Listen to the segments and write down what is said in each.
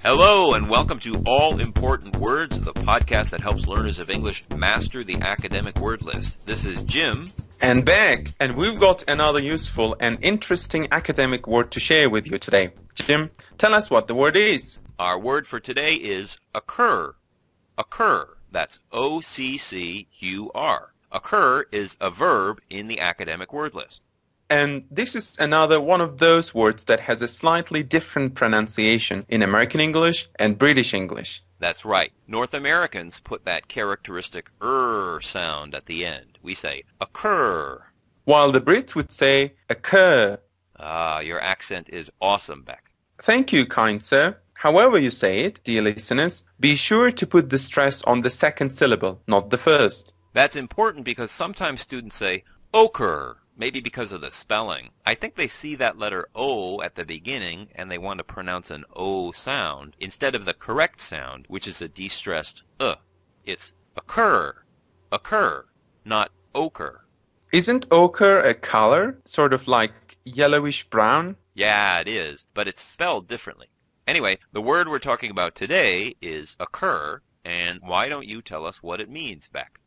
Hello and welcome to All Important Words, the podcast that helps learners of English master the academic word list. This is Jim. And Bek, and we've got another useful and interesting academic word to share with you today. Jim, tell us what the word is. Our word for today is occur. Occur. That's O-C-C-U-R. Occur is a verb in the academic word list. And this is another one of those words that has a slightly different pronunciation in American English and British English. That's right. North Americans put that characteristic sound at the end. We say occur. While the Brits would say occur. Ah, your accent is awesome, Beck. Thank you, kind sir. However you say it, dear listeners, be sure to put the stress on the second syllable, not the first. That's important because sometimes students say ochre. Maybe because of the spelling. I think they see that letter O at the beginning and they want to pronounce an O sound instead of the correct sound, which is a de-stressed It's occur, not ochre. Isn't ochre a color, sort of like yellowish brown? Yeah, it is, but it's spelled differently. Anyway, the word we're talking about today is occur, and why don't you tell us what it means, Beck?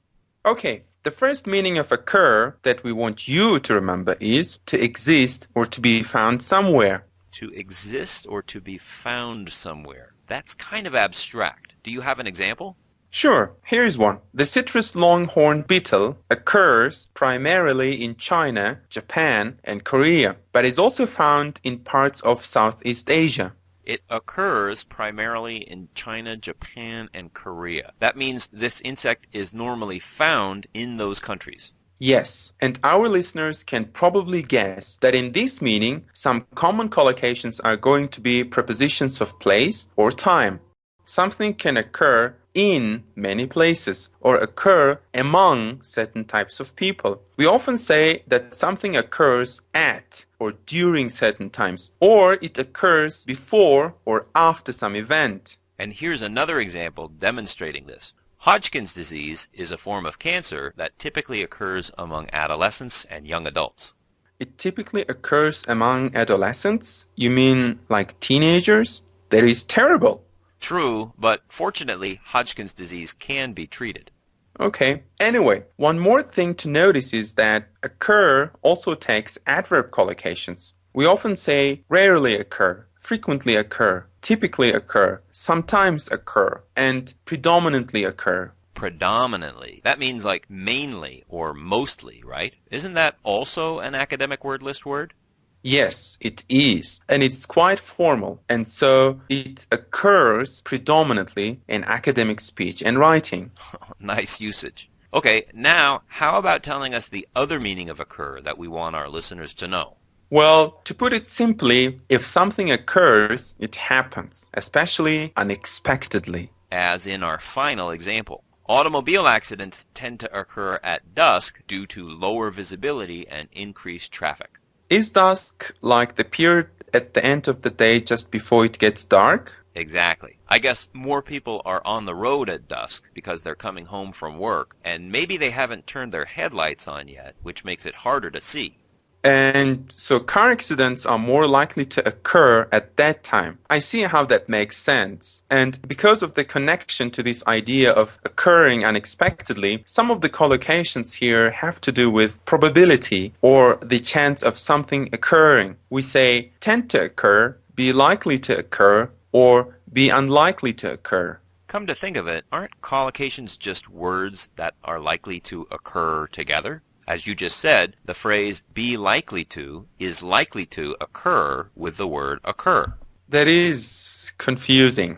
Okay, the first meaning of occur that we want you to remember is to exist or to be found somewhere. To exist or to be found somewhere. That's kind of abstract. Do you have an example? Sure, here's one. The citrus longhorn beetle occurs primarily in China, Japan, and Korea, but is also found in parts of Southeast Asia. It occurs primarily in China, Japan, and Korea. That means this insect is normally found in those countries. Yes, and our listeners can probably guess that in this meaning, some common collocations are going to be prepositions of place or time. Something can occur in many places or occur among certain types of people. We often say that something occurs at or during certain times, or it occurs before or after some event. And here's another example demonstrating this. Hodgkin's disease is a form of cancer that typically occurs among adolescents and young adults. It typically occurs among adolescents? You mean like teenagers? That is terrible. True, but fortunately, Hodgkin's disease can be treated. Okay. Anyway, one more thing to notice is that occur also takes adverb collocations. We often say rarely occur, frequently occur, typically occur, sometimes occur, and predominantly occur. Predominantly. That means like mainly or mostly, right? Isn't that also an academic word list word? Yes, it is, and it's quite formal, and so it occurs predominantly in academic speech and writing. Nice usage. Okay, now how about telling us the other meaning of occur that we want our listeners to know? Well, to put it simply, if something occurs, it happens, especially unexpectedly. As in our final example. Automobile accidents tend to occur at dusk due to lower visibility and increased traffic. Is dusk like the period at the end of the day just before it gets dark? Exactly. I guess more people are on the road at dusk because they're coming home from work, and maybe they haven't turned their headlights on yet, which makes it harder to see. And so car accidents are more likely to occur at that time. I see how that makes sense. And because of the connection to this idea of occurring unexpectedly, some of the collocations here have to do with probability or the chance of something occurring. We say tend to occur, be likely to occur, or be unlikely to occur. Come to think of it, aren't collocations just words that are likely to occur together? As you just said, the phrase be likely to is likely to occur with the word occur. That is confusing.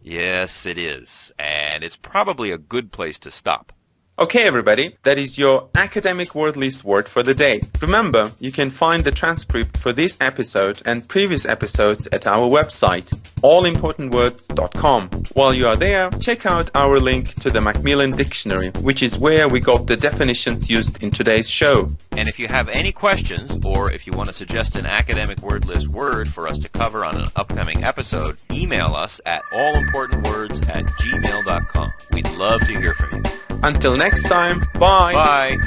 Yes, it is. And it's probably a good place to stop. Okay, everybody, that is your academic word list word for the day. Remember, you can find the transcript for this episode and previous episodes at our website, allimportantwords.com. While you are there, check out our link to the Macmillan Dictionary, which is where we got the definitions used in today's show. And if you have any questions, or if you want to suggest an academic word list word for us to cover on an upcoming episode, email us at allimportantwords@gmail.com. We'd love to hear from you. Until next time, bye! Bye!